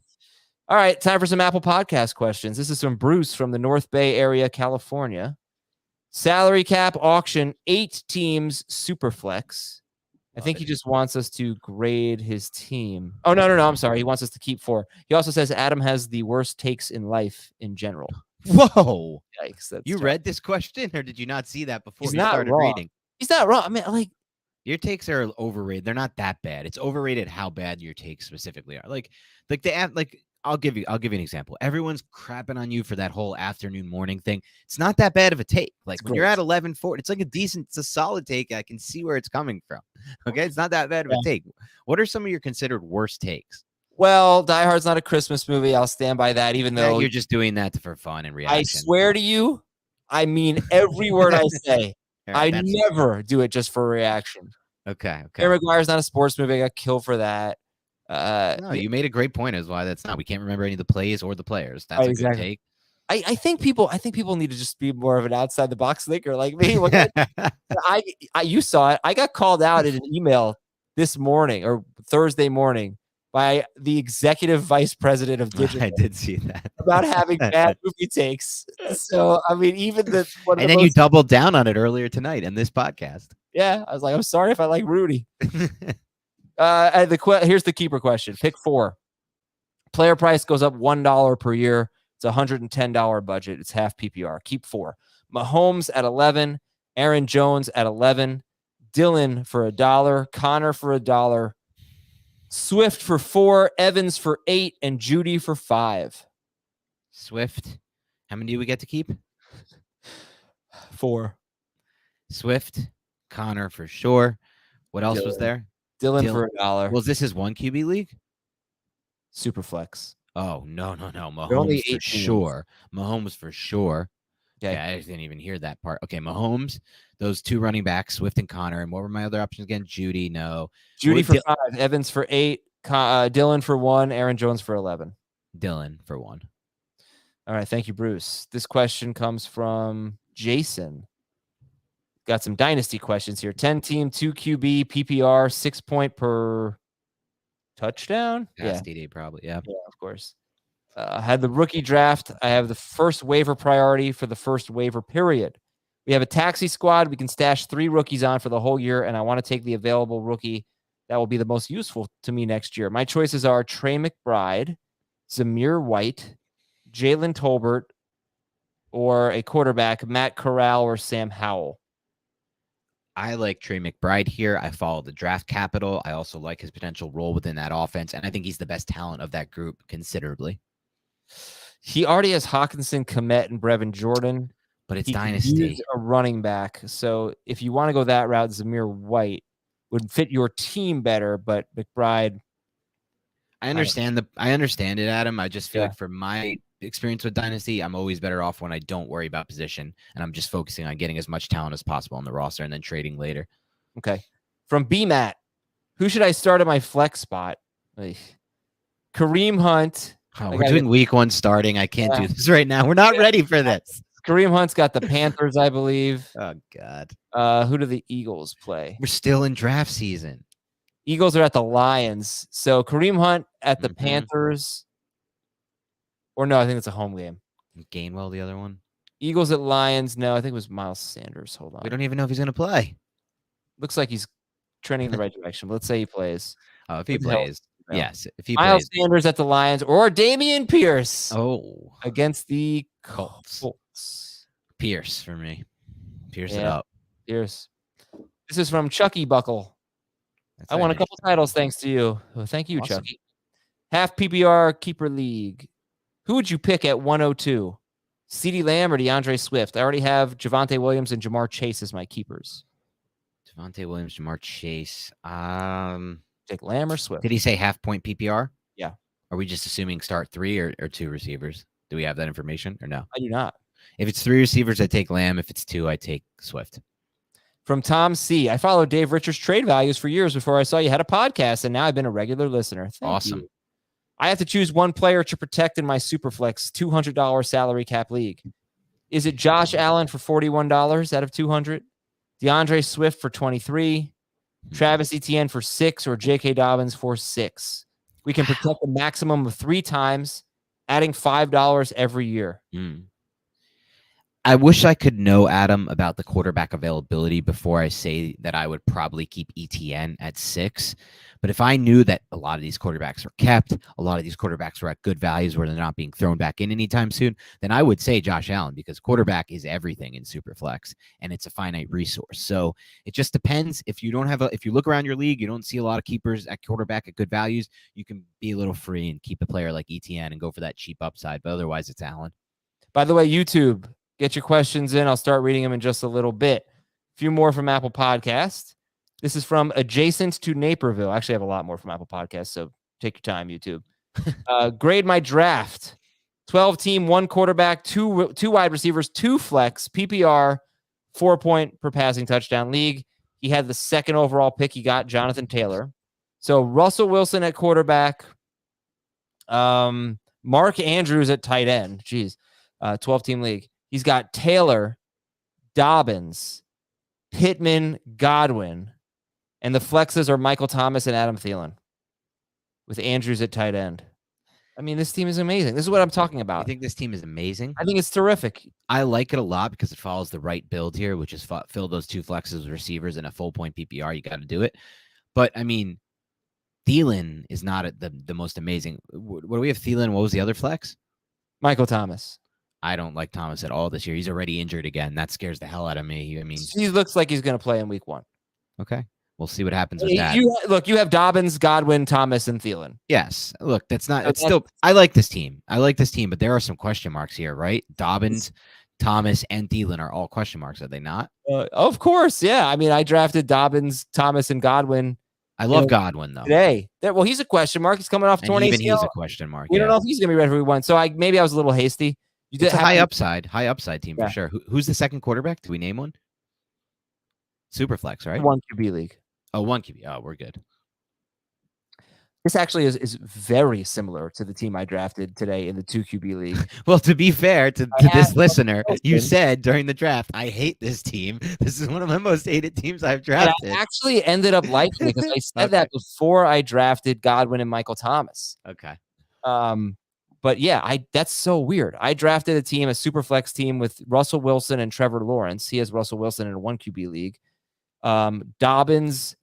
All right, time for some Apple Podcast questions. This is from Bruce from the North Bay area, California. Salary cap auction, 8 teams, Superflex. I think he just wants us to grade his team. Oh, no. I'm sorry. He wants us to keep 4. He also says Adam has the worst takes in life in general. Whoa. Yikes. You read this question, or did you not see that before you started reading? He's not wrong. I mean, your takes are overrated. They're not that bad. It's overrated how bad your takes specifically are. I'll give you an example. Everyone's crapping on you for that whole afternoon morning thing. It's not that bad of a take. Like when you're at 11:40, it's like it's a solid take. I can see where it's coming from. Okay, it's not that bad of a take. What are some of your considered worst takes? Well, Die Hard's not a Christmas movie. I'll stand by that, even though you're just doing that for fun and reaction. I swear to you, I mean every word I say. I never do it just for reaction. Okay. Harry Maguire's not a sports movie. I got killed for that. No, you made a great point as why that's not. We can't remember any of the plays or the players. That's a good take. I think people need to just be more of an outside the box thinker like me. You saw it. I got called out in an email this morning or Thursday morning by the executive vice president of digital. I did see that about having bad movie takes. So I mean, even you doubled down on it earlier tonight in this podcast. Yeah, I was like, I'm sorry if I like Rudy. Here's the keeper question. Pick 4. Player price goes up $1 per year. It's a $110 budget. It's half PPR. Keep 4. Mahomes at 11. Aaron Jones at 11. Dylan for $1. Connor for $1. Swift for 4. Evans for 8. And Judy for 5. Swift. How many do we get to keep? 4. Swift. Connor for sure. What else was there? Dylan for $1. Was this his 1 QB league? Superflex. Oh, no. Mahomes for sure. Mahomes for sure. Okay. Yeah, I didn't even hear that part. Okay, Mahomes, those 2 running backs, Swift and Connor. And what were my other options again? Judy, no. Judy for 5. Evans for 8. Dylan for 1. Aaron Jones for 11. Dylan for 1. All right, thank you, Bruce. This question comes from Jason. Got some dynasty questions here. 10-team, 2 QB, PPR, 6 point per touchdown. TD probably. Yeah, of course. I had the rookie draft. I have the first waiver priority for the first waiver period. We have a taxi squad. We can stash 3 rookies on for the whole year, and I want to take the available rookie that will be the most useful to me next year. My choices are Trey McBride, Zamir White, Jalen Tolbert, or a quarterback, Matt Corral or Sam Howell. I like Trey McBride here. I follow the draft capital. I also like his potential role within that offense, and I think he's the best talent of that group considerably. He already has Hawkinson, Kmet, and Brevin Jordan. But it's dynasty. A running back. So if you want to go that route, Zamir White would fit your team better, but McBride. I understand it, Adam. I just feel like for my experience with dynasty, I'm always better off when I don't worry about position and I'm just focusing on getting as much talent as possible on the roster and then trading later. Okay. From BMAT, who should I start at my flex spot? Kareem Hunt. Oh, we're doing week 1 starting. I can't do this right now. We're not ready for this. Kareem Hunt's got the Panthers, I believe. Oh, God. Who do the Eagles play? We're still in draft season. Eagles are at the Lions. So Kareem Hunt at the Panthers. Or no, I think it's a home game. Gainwell, the other one. Eagles at Lions. No, I think it was Miles Sanders. Hold on. We don't even know if he's going to play. Looks like he's trending in the right direction. But let's say he plays. Oh, if he plays. Yes. If he Miles plays. Sanders at the Lions or Dameon Pierce. Oh. Against the Colts. Pierce for me. Pierce it up. Pierce. This is from Chucky Buckle. I won a couple titles thanks to you. Well, thank you, awesome. Chucky. Half PPR keeper league. Who would you pick at 102? CeeDee Lamb or DeAndre Swift? I already have Javonte Williams and Jamar Chase as my keepers. Javonte Williams, Jamar Chase. Take Lamb or Swift. Did he say half point PPR? Yeah. Are we just assuming start 3 or 2 receivers? Do we have that information or no? I do not. If it's 3 receivers, I take Lamb. If it's 2, I take Swift. From Tom C. I followed Dave Richards' trade values for years before I saw you had a podcast, and now I've been a regular listener. Thank you. I have to choose one player to protect in my Superflex $200 salary cap league. Is it Josh Allen for $41 out of $200? DeAndre Swift for $23? Travis Etienne for $6 or J.K. Dobbins for $6? We can protect a maximum of 3 times, adding $5 every year. I wish I could know, Adam, about the quarterback availability before I say that I would probably keep ETN at 6. But if I knew that a lot of these quarterbacks are kept, a lot of these quarterbacks are at good values where they're not being thrown back in anytime soon, then I would say Josh Allen, because quarterback is everything in Superflex and it's a finite resource. So it just depends. If you look around your league, you don't see a lot of keepers at quarterback at good values, you can be a little free and keep a player like ETN and go for that cheap upside. But otherwise, it's Allen. By the way, YouTube, get your questions in. I'll start reading them in just a little bit. A few more from Apple Podcast. This is from Adjacent to Naperville. Actually, I have a lot more from Apple Podcasts, so take your time, YouTube. Grade my draft. 12-team, 1 quarterback, 2 wide receivers, 2 flex, PPR, 4 point per passing touchdown league. He had the 2nd overall pick. He got Jonathan Taylor. So Russell Wilson at quarterback. Mark Andrews at tight end. Jeez. 12-team league. He's got Taylor, Dobbins, Pittman, Godwin. And the flexes are Michael Thomas and Adam Thielen with Andrews at tight end. I mean, this team is amazing. This is what I'm talking about. I think this team is amazing. I think it's terrific. I like it a lot because it follows the right build here, which is fill those 2 flexes with receivers in a full point PPR. You got to do it. But, I mean, Thielen is not the most amazing. What do we have Thielen? What was the other flex? Michael Thomas. I don't like Thomas at all this year. He's already injured again. That scares the hell out of me. I mean, he looks like he's going to play in week 1. Okay. We'll see what happens with that. You have Dobbins, Godwin, Thomas, and Thielen. Yes. Look, that's not. It's still. I like this team. But there are some question marks here, right? Dobbins, Thomas, and Thielen are all question marks. Are they not? Of course, yeah. I mean, I drafted Dobbins, Thomas, and Godwin. I love Godwin though. Today, well, he's a question mark. He's coming off 20. Even he's a question mark. We don't know if he's going to be ready for week 1. So maybe I was a little hasty. It's a high upside team for sure. Who's the second quarterback? Do we name one? Superflex, right? 1 QB league. Oh, 1 QB. Oh, we're good. This actually is very similar to the team I drafted today in the 2 QB league. Well, to be fair to this listener, you said during the draft, I hate this team. This is one of my most hated teams I've drafted. And I actually ended up liking it because I said that before I drafted Godwin and Michael Thomas. Okay. But yeah, that's so weird. I drafted a super flex team with Russell Wilson and Trevor Lawrence. He has Russell Wilson in a 1 QB league. Dobbins,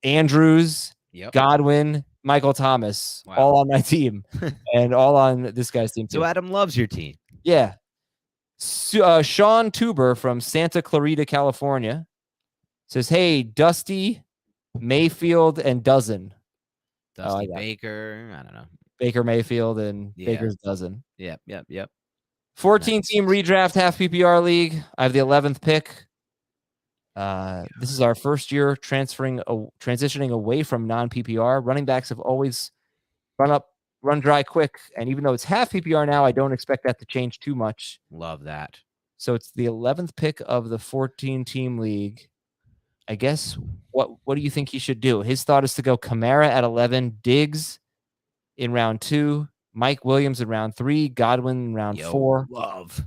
Andrews, Godwin, Michael Thomas, all on my team, and all on this guy's team too. So Adam loves your team. Yeah. Sean Tuber from Santa Clarita, California says, "Hey, Dusty, Mayfield, and Dozen." Dusty Baker, I don't know. Baker Mayfield and Baker's Dozen. Yep. 14-team redraft half PPR league. I have the 11th pick. This is our first year transitioning away from non-PPR. Running backs have always run dry quick. And even though it's half PPR now, I don't expect that to change too much. Love that. So it's the 11th pick of the 14-team league. I guess, what do you think he should do? His thought is to go Kamara at 11, Diggs in round 2, Mike Williams in round 3, Godwin in round 4. Love.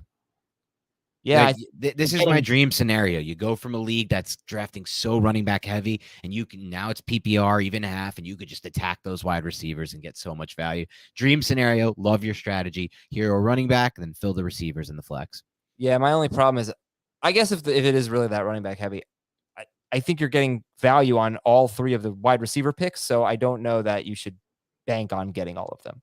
Yeah, this is my dream scenario. You go from a league that's drafting so running back heavy, and now it's PPR, even half, and you could just attack those wide receivers and get so much value. Dream scenario. Love your strategy. Hero running back, then fill the receivers in the flex. Yeah, my only problem is, I guess if it is really that running back heavy, I think you're getting value on all 3 of the wide receiver picks, so I don't know that you should bank on getting all of them.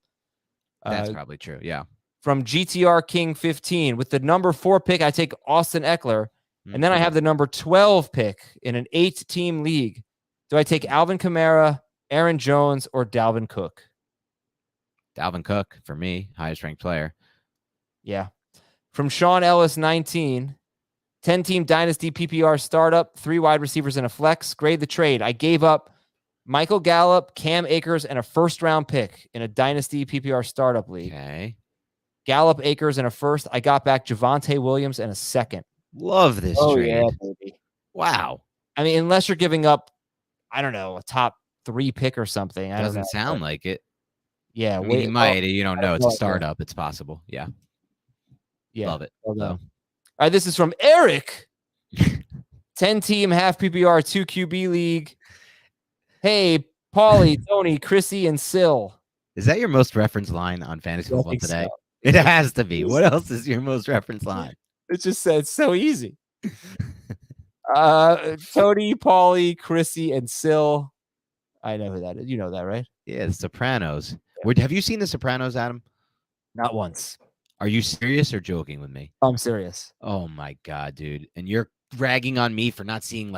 That's probably true. Yeah. From GTR King 15, with the number 4 pick, I take Austin Eckler, and then I have the number 12 pick in an 8-team league. Do I take Alvin Kamara, Aaron Jones, or Dalvin Cook? Dalvin Cook, for me, highest ranked player. Yeah. From Sean Ellis 19, 10-team Dynasty PPR startup, 3 wide receivers and a flex. Grade the trade. I gave up Michael Gallup, Cam Akers, and a first-round pick in a Dynasty PPR startup league. Okay. Gallup, Akers, and a first. I got back Javonte Williams and a second. Love this trade. Yeah, baby. Wow. I mean, unless you're giving up, I don't know, a top 3 pick or something. Doesn't sound like it. Yeah. I mean, he might. You don't know. It's a startup. It's possible. Yeah. Love it. All right, this is from Eric. 10-team half PPR 2 QB league. Hey, Paulie, Tony, Chrissy, and Sil. Is that your most referenced line on fantasy football today? So. It has to be. What else is your most referenced line? It just said so easy. Tony, Paulie, Chrissy, and Sil. I know who that is. You know that, right? Yeah, The Sopranos. Yeah. Have you seen The Sopranos, Adam? Not once. Are you serious or joking with me? I'm serious. Oh my God, dude. And you're ragging on me for not seeing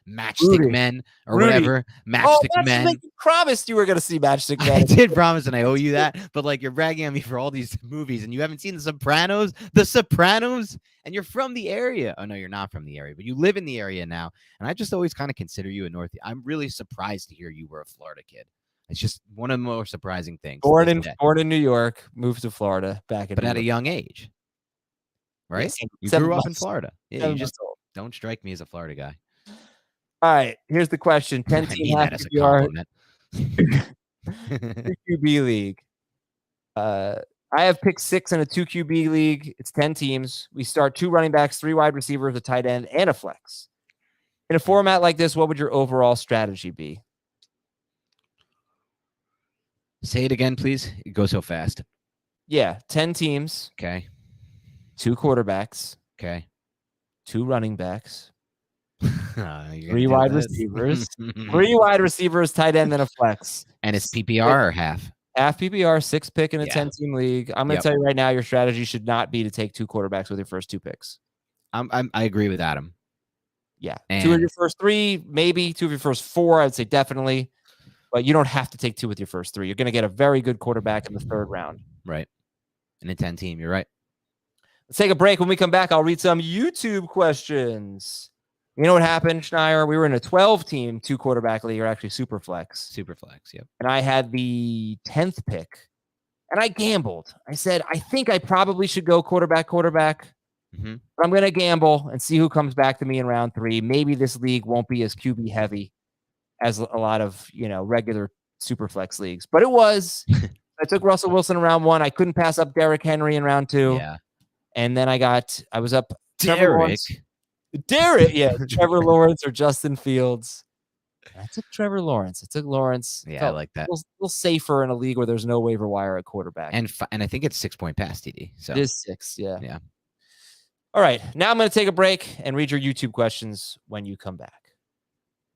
Matchstick Men or whatever. Matchstick Men. You promised you were going to see Matchstick Men. I did promise, and I owe you that. But you're ragging on me for all these movies, and you haven't seen The Sopranos. The Sopranos, and you're from the area. Oh no, you're not from the area, but you live in the area now. And I just always kind of consider you a North. I'm really surprised to hear you were a Florida kid. It's just one of the more surprising things. Born in New York, moved to Florida but at a young age, right? You grew up in Florida. Yeah, you just don't strike me as a Florida guy. All right, here's the question. 10 I team mean half that as a PPR compliment. QB league. I have picked 6 in a 2 QB league. It's 10 teams. We start 2 running backs, 3 wide receivers, a tight end, and a flex. In a format like this, what would your overall strategy be? Say it again, please. It goes so fast. Yeah, 10 teams. Okay. 2 quarterbacks. Okay. 2 running backs. 3 wide receivers. 3 wide receivers, tight end, and a flex. And it's PPR or half? Half PPR, 6 pick in a 10-team league. I'm going to tell you right now, your strategy should not be to take 2 quarterbacks with your first 2 picks. I agree with Adam. Yeah. And 2 of your first 3, maybe. 2 of your first 4, I'd say definitely. But you don't have to take 2 with your first 3. You're going to get a very good quarterback in the 3rd round. Right. In a 10-team, you're right. Let's take a break. When we come back, I'll read some YouTube questions. You know what happened, Schneier? We were in a 12-team 2-quarterback league, or actually Superflex. Superflex, yep. And I had the 10th pick. And I gambled. I said, I think I probably should go quarterback. Mm-hmm. But I'm going to gamble and see who comes back to me in round 3. Maybe this league won't be as QB heavy as a lot of, regular Superflex leagues. But it was. I took Russell Wilson in round 1. I couldn't pass up Derrick Henry in round 2. Yeah. And then I was up. Derrick, yeah. Trevor Lawrence or Justin Fields. I took Trevor Lawrence. I took Lawrence. Yeah, I like that. A little safer in a league where there's no waiver wire at quarterback. And I think it's 6-point pass TD. So. It is 6, yeah. Yeah. All right. Now I'm going to take a break and read your YouTube questions when you come back.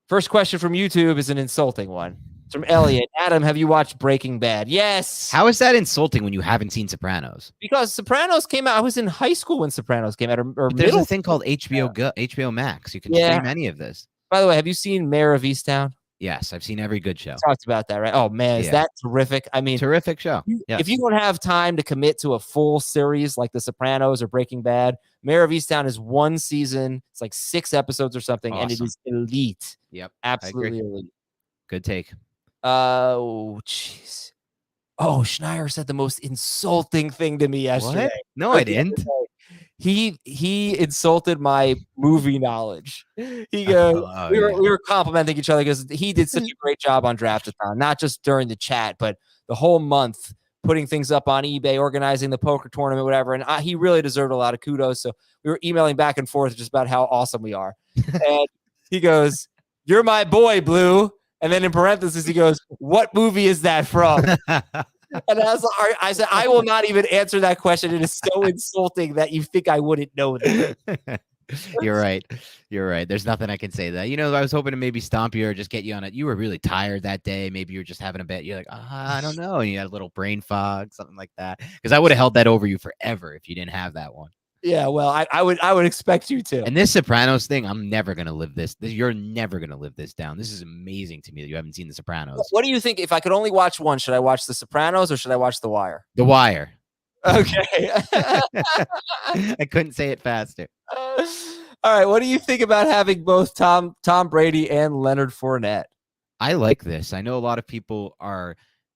First question from YouTube is an insulting one. It's from Elliot. Adam, have you watched Breaking Bad? Yes. How is that insulting when you haven't seen Sopranos? Because Sopranos came out. I was in high school when Sopranos came out. Or there's a thing called HBO Max. You can stream any of this. By the way, have you seen Mayor of Easttown? Yes, I've seen every good show. We talked about that, right? Oh, man, is that terrific? I mean, terrific show. If you don't have time to commit to a full series like The Sopranos or Breaking Bad, Mayor of Easttown is 1 season. It's like 6 episodes or something, and it is elite. Yep. Absolutely elite. Good take. Oh, jeez. Oh, Schneier said the most insulting thing to me yesterday. What? No, I didn't. He insulted my movie knowledge. He goes, we were complimenting each other because he did such a great job on Draftathon, not just during the chat, but the whole month, putting things up on eBay, organizing the poker tournament, whatever. And he really deserved a lot of kudos. So we were emailing back and forth just about how awesome we are. And he goes, "You're my boy, Blue." And then in parentheses, he goes, "What movie is that from?" And I said, I will not even answer that question. It is so insulting that you think I wouldn't know that. You're right. There's nothing I can say to that. I was hoping to maybe stomp you or just get you on it. You were really tired that day. Maybe you were just having a bet. You're like, I don't know. And you had a little brain fog, something like that. Because I would have held that over you forever if you didn't have that one. Yeah, well, I would expect you to. And this Sopranos thing, I'm never gonna live this. You're never gonna live this down. This is amazing to me that you haven't seen The Sopranos. What do you think? If I could only watch one, should I watch The Sopranos or should I watch The Wire? The Wire. Okay. I couldn't say it faster. All right. What do you think about having both Tom Brady and Leonard Fournette? I like this. I know a lot of people are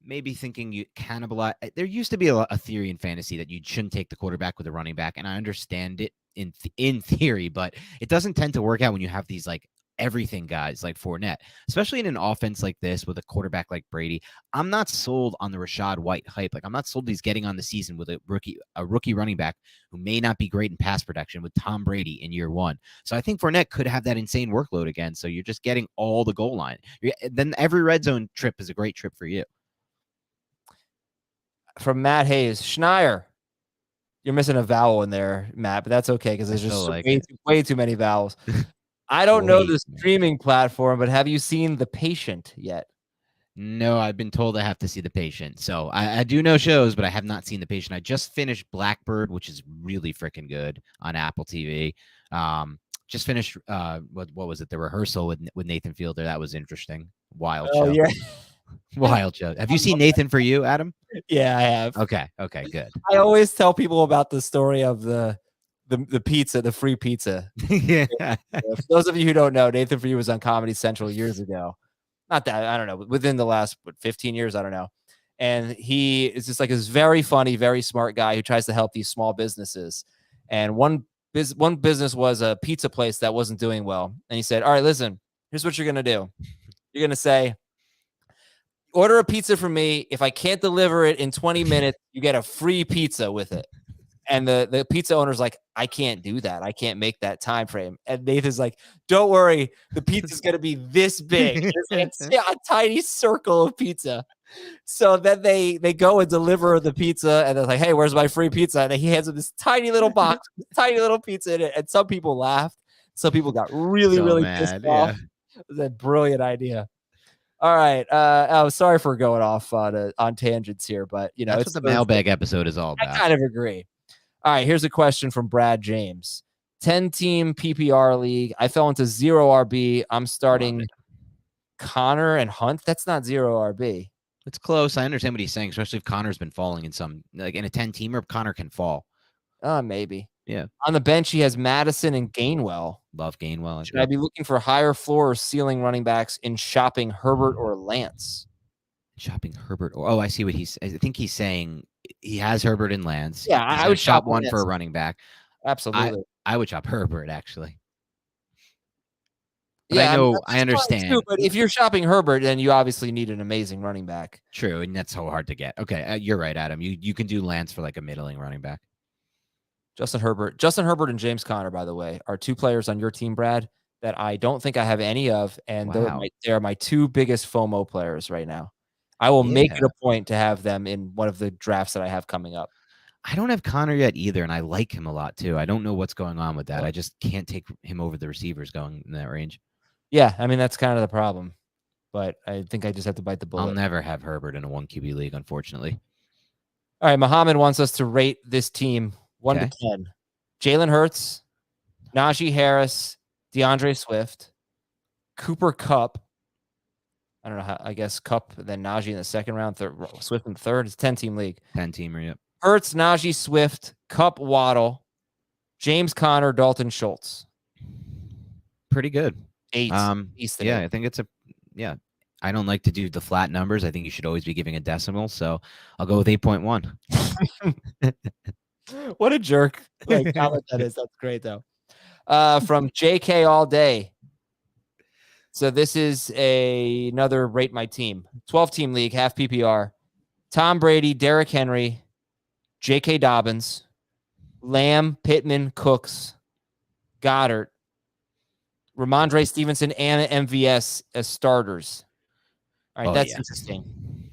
maybe thinking you cannibalize. There used to be a theory in fantasy that you shouldn't take the quarterback with a running back, and I understand it in theory, but it doesn't tend to work out when you have these like everything guys like Fournette, especially in an offense like this with a quarterback like Brady. I'm not sold on the Rashad White hype. Like I'm not sold he's getting on the season with a rookie running back who may not be great in pass protection with Tom Brady in year 1. So I think Fournette could have that insane workload again. So you're just getting all the goal line. Then every red zone trip is a great trip for you. From Matt Hayes, Schneier, you're missing a vowel in there, Matt, but that's okay because there's just way too many vowels. I don't know the streaming platform, but have you seen The Patient yet? No, I've been told I have to see The Patient. So I do know shows, but I have not seen The Patient. I just finished Blackbird, which is really freaking good on Apple TV. Just finished, what was it? The Rehearsal with Nathan Fielder. That was interesting. Wild show. Yeah. Wild show. Have you seen Nathan For You, Adam? Yeah, I have. Okay, good. I always tell people about the story of the pizza, the free pizza. Yeah. For those of you who don't know, Nathan For You was on Comedy Central years ago. Not that, I don't know, within the last 15 years, I don't know. And he is just like this very funny, very smart guy who tries to help these small businesses. And one business was a pizza place that wasn't doing well. And he said, all right, listen, Here's what you're going to do. You're going to say, order a pizza from me. If I can't deliver it in 20 minutes, you get a free pizza with it. And the pizza owner's like, I can't do that. I can't make that time frame. And Nathan's like, don't worry. The pizza's going to be this big. It's a tiny circle of pizza. So then they go and deliver the pizza, and they're like, hey, where's my free pizza? And he hands them this tiny little box, tiny little pizza in it. And some people laughed. Some people got really, really pissed off. It was a brilliant idea. All right. I'm sorry for going off on tangents here, but that's what the mailbag episode is all about. I kind of agree. All right, here's a question from Brad James. 10-team PPR league. I fell into 0 RB. I'm starting Connor and Hunt. That's not 0 RB. It's close. I understand what he's saying, especially if Connor's been falling in some, like in a 10-teamer, Connor can fall. Maybe. Yeah. On the bench, he has Madison and Gainwell. Love Gainwell. Should I be looking for higher floor or ceiling running backs in shopping Herbert or Lance? Shopping Herbert. I see what I think he's saying. He has Herbert and Lance. Yeah, I would shop one for a running back. Absolutely. I would shop Herbert, actually. But yeah, I understand. Too, but if you're shopping Herbert, then you obviously need an amazing running back. True, and that's so hard to get. Okay, you're right, Adam. You can do Lance for like a middling running back. Justin Herbert and James Conner, by the way, are 2 players on your team, Brad, that I don't think I have any of, and they're my 2 biggest FOMO players right now. I will make it a point to have them in one of the drafts that I have coming up. I don't have Connor yet either, and I like him a lot too. I don't know what's going on with that. I just can't take him over the receivers going in that range. Yeah, I mean, that's kind of the problem. But I think I just have to bite the bullet. I'll never have Herbert in a 1 QB league, unfortunately. All right, Muhammad wants us to rate this team 1 to 10. Jalen Hurts, Najee Harris, DeAndre Swift, Cooper Kupp. I don't know how. I guess Kupp, then Najee in the second round, Swift in the third. It's a 10-team league. 10-teamer, yep. Hurts, Najee, Swift, Kupp, Waddle, James Conner, Dalton Schultz. Pretty good. 8. Yeah, I think it's I don't like to do the flat numbers. I think you should always be giving a decimal. So I'll go with 8.1. What a jerk. Like, how much that is. That's great, though. From JK All Day. So this is another rate my team. 12-team league, half PPR. Tom Brady, Derrick Henry, J.K. Dobbins, Lamb, Pittman, Cooks, Goddard, Ramondre Stevenson, and MVS as starters. All right, that's interesting.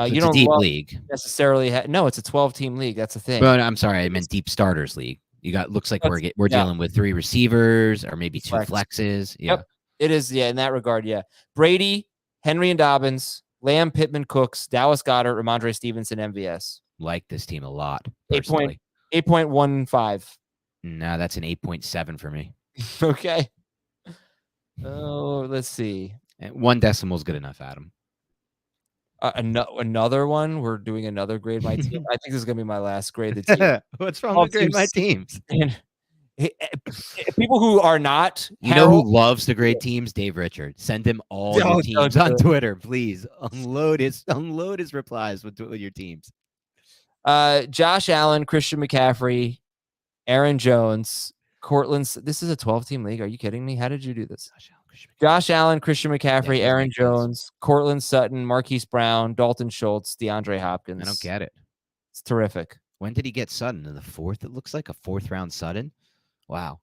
You don't deep league necessarily. No, it's a 12-team league. That's the thing. But I'm sorry, I meant deep starters league. You got looks like we're dealing with 3 receivers or maybe 2 flexes. Yeah. Yep. It is, in that regard, yeah. Brady, Henry and Dobbins, Lamb, Pittman, Cooks, Dallas Goedert, Ramondre Stevenson, MVS. Like this team a lot. 8.15. No, that's an 8.7 for me. Okay. Oh, let's see. 1 decimal is good enough, Adam. Another one. We're doing another grade my team. I think this is gonna be my last grade the team. What's wrong with grade my teams? People who are not, you know who loves to grade teams? Dave Richard. Send him all your teams on Twitter, please. Unload his replies with your teams. Josh Allen, Christian McCaffrey, Aaron Jones, Cortland. This is a 12-team league. Are you kidding me? How did you do this? Josh Allen, Christian McCaffrey, Aaron Jones, Cortland Sutton, Marquise Brown, Dalton Schultz, DeAndre Hopkins. I don't get it. It's terrific. When did he get Sutton? In the 4th? It looks like a 4th-round Sutton. Wow.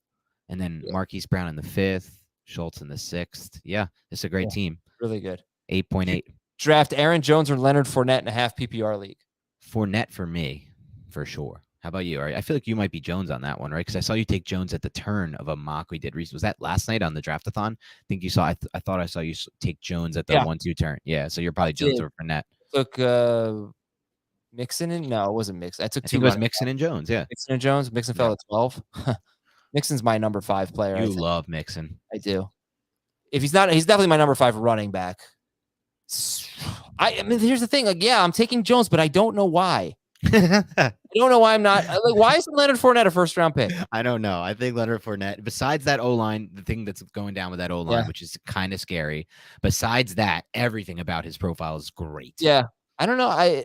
And then Marquise Brown in the 5th, Schultz in the 6th. Yeah, it's a great team. Really good. 8.8. Draft Aaron Jones or Leonard Fournette in a half PPR league. Fournette for me, for sure. How about you? I feel like you might be Jones on that one, right? Because I saw you take Jones at the turn of a mock we did. Was that last night on the draftathon? I think you saw. I thought I saw you take Jones at the 1-2 turn. Yeah, so you're probably Jones over Fournette. Took Mixon and no, it wasn't Mixon. I took 2. It was Mixon and Jones. Yeah, Mixon and Jones. Mixon fell at 12. Mixon's my number 5 player. You love Mixon. I do. If he's not, he's definitely my number 5 running back. I mean, here's the thing. Like, yeah, I'm taking Jones, but I don't know why. I don't know why I'm not. Like, why isn't Leonard Fournette a 1st-round pick? I don't know. I think Leonard Fournette, besides that O-line, the thing that's going down with that O-line, which is kind of scary. Besides that, everything about his profile is great. Yeah. I don't know.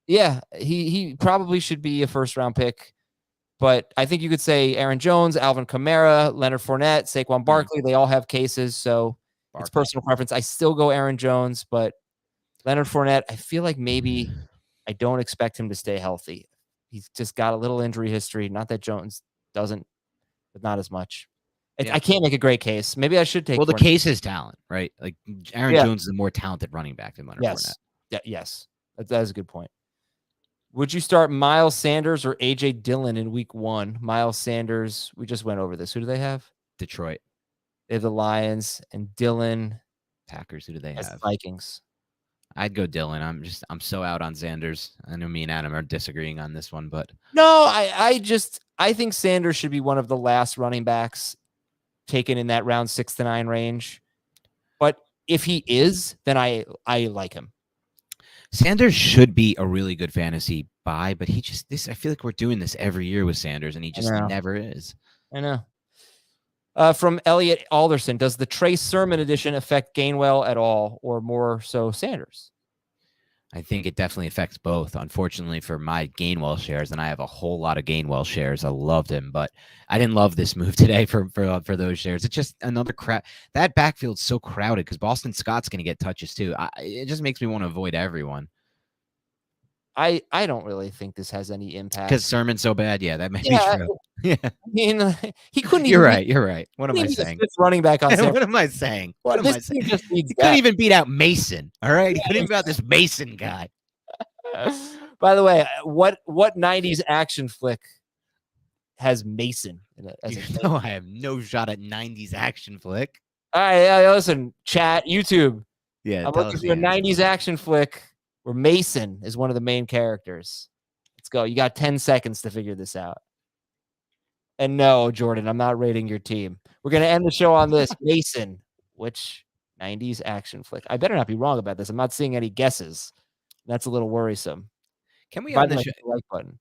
He probably should be a 1st-round pick, But I think you could say Aaron Jones, Alvin Kamara, Leonard Fournette, Saquon Barkley. They all have cases, so it's personal preference. I still go Aaron Jones, but Leonard Fournette, I feel like maybe I don't expect him to stay healthy. He's just got a little injury history. Not that Jones doesn't, but not as much. I can't make a great case. Maybe I should take. Well, the case is talent, right? Like Aaron Jones is a more talented running back than Leonard Fournette. Yes, that is a good point. Would you start Miles Sanders or AJ Dillon in week 1? Miles Sanders, we just went over this. Who do they have? Detroit. They have the Lions, and Dillon. Packers. Who do they have? Vikings. I'd go Dillon. I'm so out on Sanders. I know me and Adam are disagreeing on this one, but no, I think Sanders should be one of the last running backs taken in that round 6 to 9 range. But if he is, then I like him. Sanders should be a really good fantasy buy, but I feel like we're doing this every year with Sanders, and he just never is. I know. From Elliot Alderson, does the Trey Sermon edition affect Gainwell at all, or more so Sanders? I think it definitely affects both. Unfortunately for my Gainwell shares, and I have a whole lot of Gainwell shares. I loved him, but I didn't love this move today for those shares. It's just another crap. That backfield's so crowded because Boston Scott's going to get touches too. It just makes me want to avoid everyone. I don't really think this has any impact because Sermon's so bad. Yeah, that may be true. Yeah, I mean, he couldn't. You're right. What am I saying? Running back on. What am I saying? What am I saying? He couldn't even beat out Mason. All right, he couldn't even beat out this Mason guy. By the way, what 90s action flick has Mason in it? I have no shot at 90s action flick. All right, listen, chat, YouTube. Yeah, I'm looking for a 90s action flick where Mason is one of the main characters. Let's go. You got 10 seconds to figure this out. And no, Jordan, I'm not rating your team. We're going to end the show on this. Mason, which 90s action flick? I better not be wrong about this. I'm not seeing any guesses. That's a little worrisome. Can we end the show? Like button.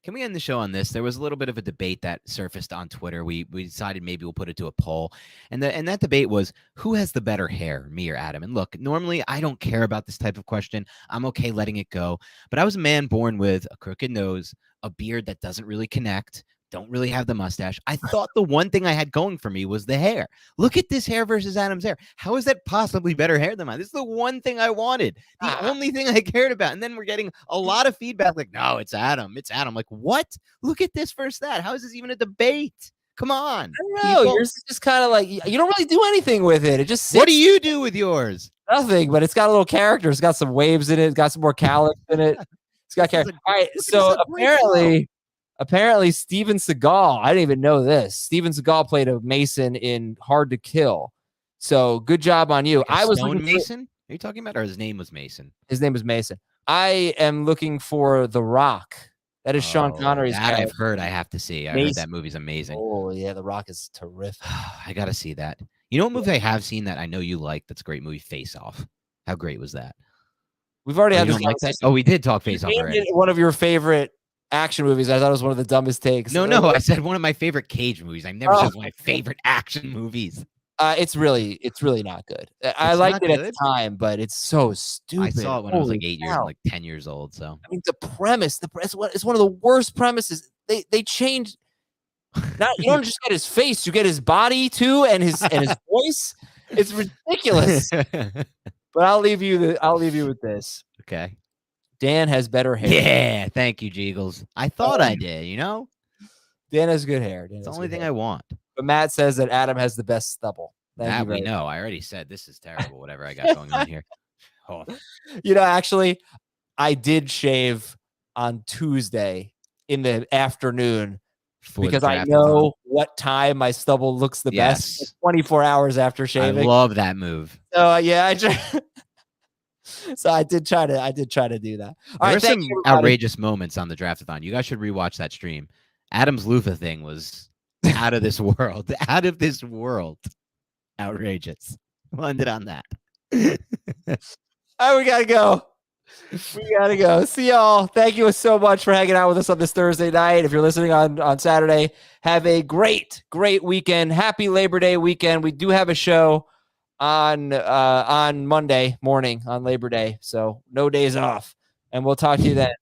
Can we end the show on this? There was a little bit of a debate that surfaced on Twitter. We decided maybe we'll put it to a poll. And that debate was, who has the better hair, me or Adam? And look, normally I don't care about this type of question. I'm okay letting it go. But I was a man born with a crooked nose, a beard that doesn't really connect, don't really have the mustache. I thought the one thing I had going for me was the hair. Look at this hair versus Adam's hair. How is that possibly better hair than mine? This is the one thing I wanted. The only thing I cared about. And then we're getting a lot of feedback like, no, it's Adam. It's Adam. Like, what? Look at this versus that. How is this even a debate? Come on. I don't know. Yours is just kind of like, you don't really do anything with it. It just sits. What do you do with yours? Nothing, but it's got a little character. It's got some waves in it. It's got some more calyx in it. It's got character. All right. So apparently Steven Seagal, I didn't even know this. Steven Seagal played a Mason in Hard to Kill. So good job on you. I was Mason. Are you talking about, or his name was Mason? His name was Mason. I am looking for The Rock. That is Sean Connery's character. I've heard. I have to see. I heard that movie's amazing. Oh yeah, The Rock is terrific. I gotta see that. You know what movie I have seen that I know you like? That's a great movie. Face Off. How great was that? We've already had this. Like that? Oh, we did talk Face Off already. One of your favorite action movies. I thought it was one of the dumbest takes. No, I said one of my favorite Cage movies. I never said one of my favorite action movies. It's really not good. I liked it at the time, but it's so stupid. I saw it when I was like 8 years, like 10 years old. So I mean, the premise it's one of the worst premises. They changed. Now you don't just get his face, you get his body too, and his voice. It's ridiculous. But I'll leave you with this. Okay. Dan has better hair. Yeah, thank you, Jeagles. I thought I did, Dan has good hair. It's the only thing I want. But Matt says that Adam has the best stubble. That we know. I already said this is terrible, whatever I got going on here. Oh. Actually, I did shave on Tuesday in the afternoon because I know what time my stubble looks the best. It's 24 hours after shaving. I love that move. So So I did try to do that. There were some outrageous moments on the Draftathon. You guys should rewatch that stream. Adam's loofah thing was out of this world. Out of this world. Outrageous. We'll end it on that. All right, we gotta go. See y'all. Thank you so much for hanging out with us on this Thursday night. If you're listening on Saturday, have a great weekend. Happy Labor Day weekend. We do have a show on Monday morning on Labor Day, so no days off. And we'll talk to you then.